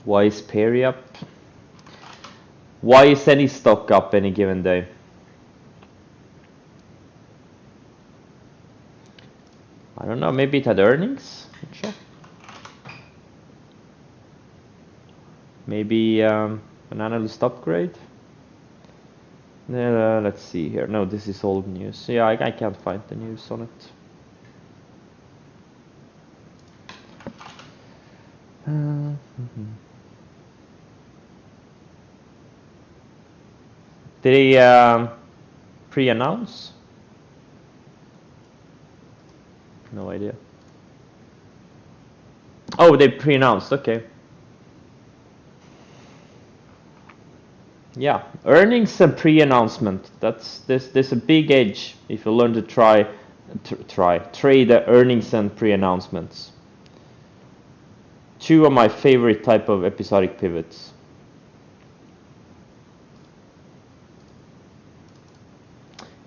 Why is Perry up? Why is any stock up any given day? I don't know, maybe it had earnings? Sure. Maybe an analyst upgrade? Let's see here. No, this is old news. Yeah, I can't find the news on it. Did he pre-announce? No idea. Oh, they pre-announced. Okay. Yeah, earnings and pre-announcement. There's a big edge if you learn to trade the earnings and pre-announcements. Two of my favorite type of episodic pivots.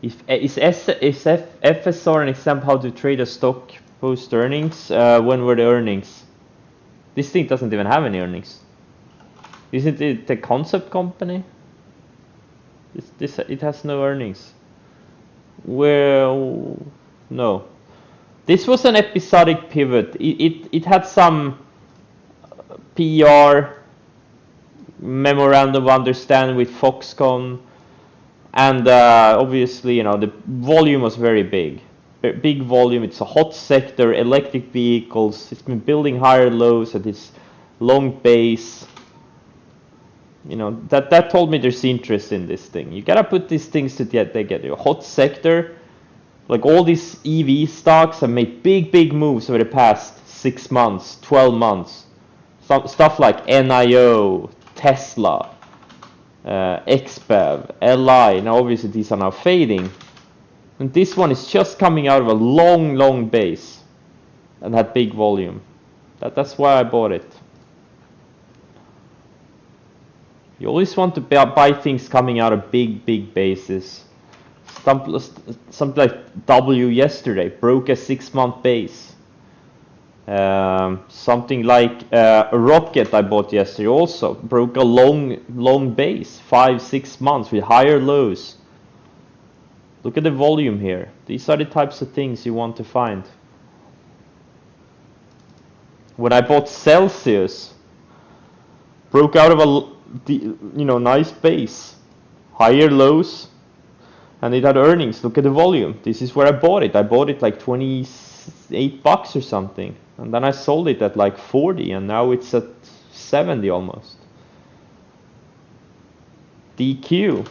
Is FSR an example how to trade a stock post earnings? When were the earnings? This thing doesn't even have any earnings. Isn't it a concept company? It has no earnings. Well, no. This was an episodic pivot. It had some PR memorandum of understanding with Foxconn, and obviously, you know, the volume was very big. Big volume. It's a hot sector. Electric vehicles. It's been building higher lows at its long base. You know, that told me there's interest in this thing. You gotta put these things together. A hot sector, like all these EV stocks have made big moves over the past 6 months, 12 months. Stuff like NIO, Tesla, XBEV, LI. Now obviously these are now fading. And this one is just coming out of a long base and had big volume. That's why I bought it. You always want to buy things coming out of big bases. Something like W yesterday broke a 6-month base. Something like a rocket I bought yesterday also broke a long base, 5-6 months with higher lows. Look at the volume here. These are the types of things you want to find. When I bought Celsius, broke out of a nice base, higher lows, and it had earnings. Look at the volume. This is where I bought it. I bought it like $28 or something, and then I sold it at like 40, and now it's at 70 almost. DQ,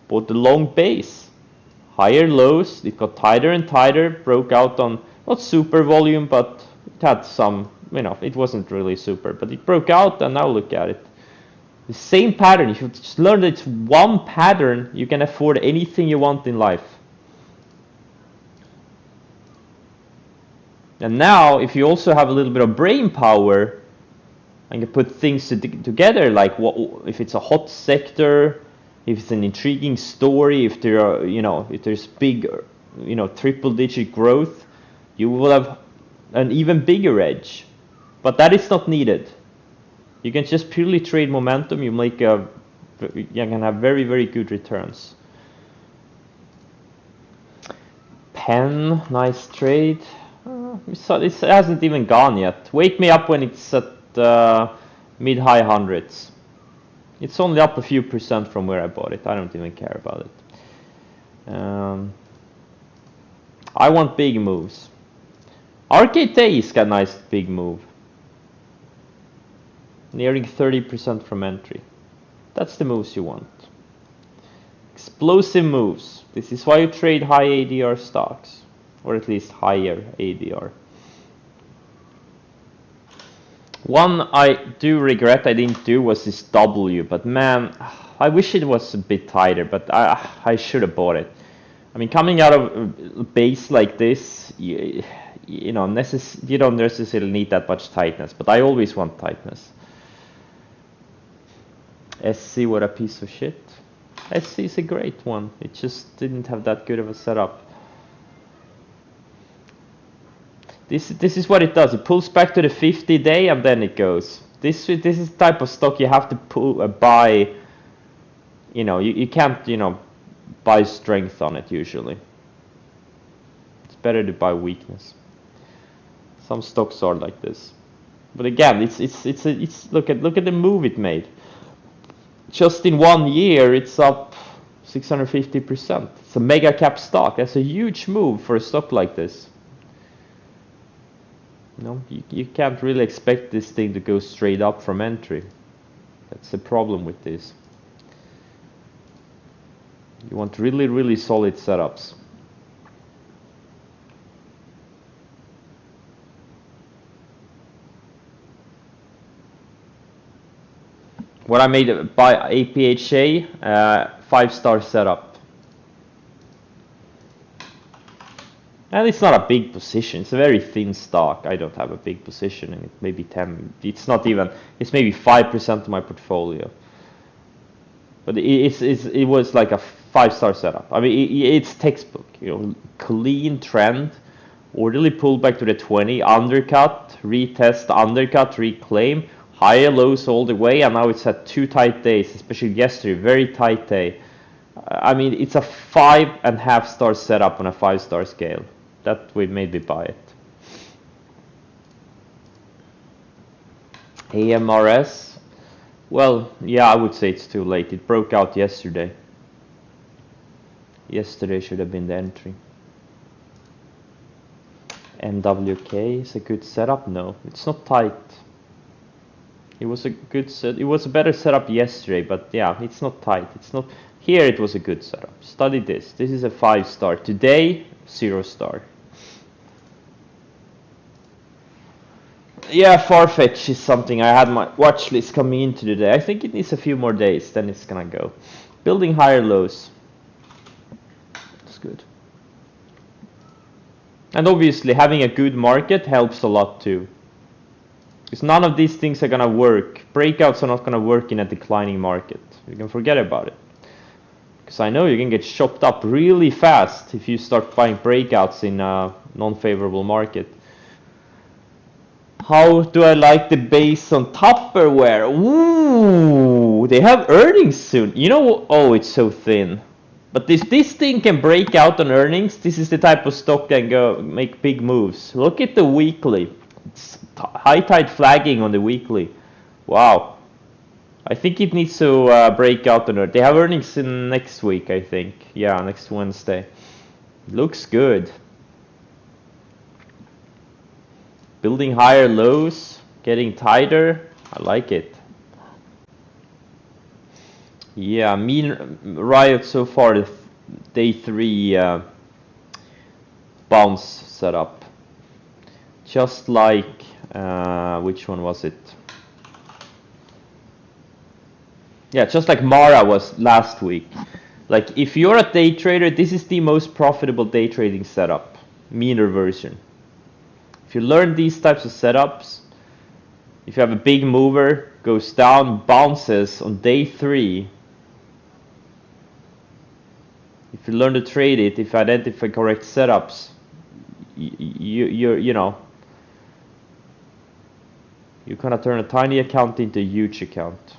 bought the long base, higher lows. It got tighter and tighter. Broke out on not super volume, but it had some. You know, it wasn't really super, but it broke out, and now look at it. The same pattern. If you just learn that it's one pattern, you can afford anything you want in life. And now, if you also have a little bit of brain power, and you put things together, like if it's a hot sector, if it's an intriguing story, if there are, if there's big, triple-digit growth, you will have an even bigger edge. But that is not needed. You can just purely trade momentum. You can have very good returns. Penn, nice trade. It hasn't even gone yet. Wake me up when it's at mid-high hundreds. It's only up a few percent from where I bought it. I don't even care about it. I want big moves. RKT's got a nice big move. Nearing 30% from entry. That's the moves you want. Explosive moves. This is why you trade high ADR stocks, or at least higher ADR. One I do regret I didn't do was this W, but man, I wish it was a bit tighter, but I should have bought it. I mean, coming out of a base like this, you don't necessarily need that much tightness, but I always want tightness. SC, what a piece of shit. SC is a great one. It just didn't have that good of a setup. This is what it does. It pulls back to the 50-day and then it goes. This is the type of stock you have to buy. You know, you can't, you know, buy strength on it usually. It's better to buy weakness. Some stocks are like this, but again, it's look at the move it made. Just in 1 year, it's up 650%. It's a mega cap stock. That's a huge move for a stock like this. You know, you can't really expect this thing to go straight up from entry. That's the problem with this. You want really, really solid setups. What I made by APHA, 5-star setup. And it's not a big position. It's a very thin stock. I don't have a big position in it. Maybe 10. It's not even. It's maybe 5% of my portfolio. But it was like a 5-star setup. I mean, it's textbook. You know, clean trend, orderly pullback to the 20, undercut, retest, undercut, reclaim, higher lows all the way, and now it's at 2 tight days, especially yesterday, very tight day. I mean, it's a 5.5-star setup on a 5-star scale. That would made me buy it. AMRS, well, yeah, I would say it's too late. It broke out yesterday. Yesterday should have been the entry. MWK is a good setup. No, it's not tight. It was a good set. It was a better setup yesterday, but yeah, it's not tight. It's not. Here it was a good setup. Study this. This is a 5-star. Today, 0-star. Yeah, Farfetch is something I had my watch list coming into today. I think it needs a few more days, then it's gonna go. Building higher lows. That's good. And obviously having a good market helps a lot too. Because none of these things are gonna work. Breakouts are not gonna work in a declining market. You can forget about it. Because I know you can get chopped up really fast if you start buying breakouts in a non-favorable market. How do I like the base on Tupperware? Ooh, they have earnings soon. You know, oh, it's so thin. But this thing can break out on earnings. This is the type of stock that can go make big moves. Look at the weekly. It's high tide flagging on the weekly. Wow. I think it needs to break out on earnings. They have earnings in next week, I think. Yeah, next Wednesday. Looks good. Building higher lows, getting tighter. I like it. Yeah, mean Riot so far, the day 3 bounce setup. Just like, which one was it? Yeah, just like Mara was last week. Like, if you're a day trader, this is the most profitable day trading setup. Mean reversion. If you learn these types of setups, if you have a big mover, goes down, bounces on day 3, if you learn to trade it, if you identify correct setups, you know, you kind of turn a tiny account into a huge account.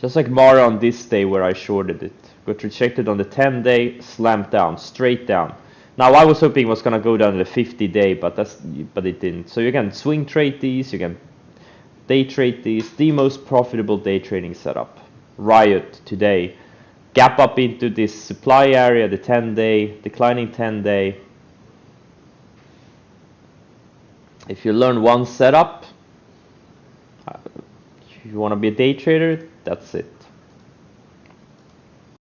Just like Mara on this day where I shorted it. Got rejected on the 10-day, slammed down, straight down. Now I was hoping it was gonna go down to the 50-day, but it didn't. So you can swing trade these, you can day trade these. The most profitable day trading setup. Riot today. Gap up into this supply area, the 10-day, declining 10-day. If you learn one setup, if you want to be a day trader, that's it.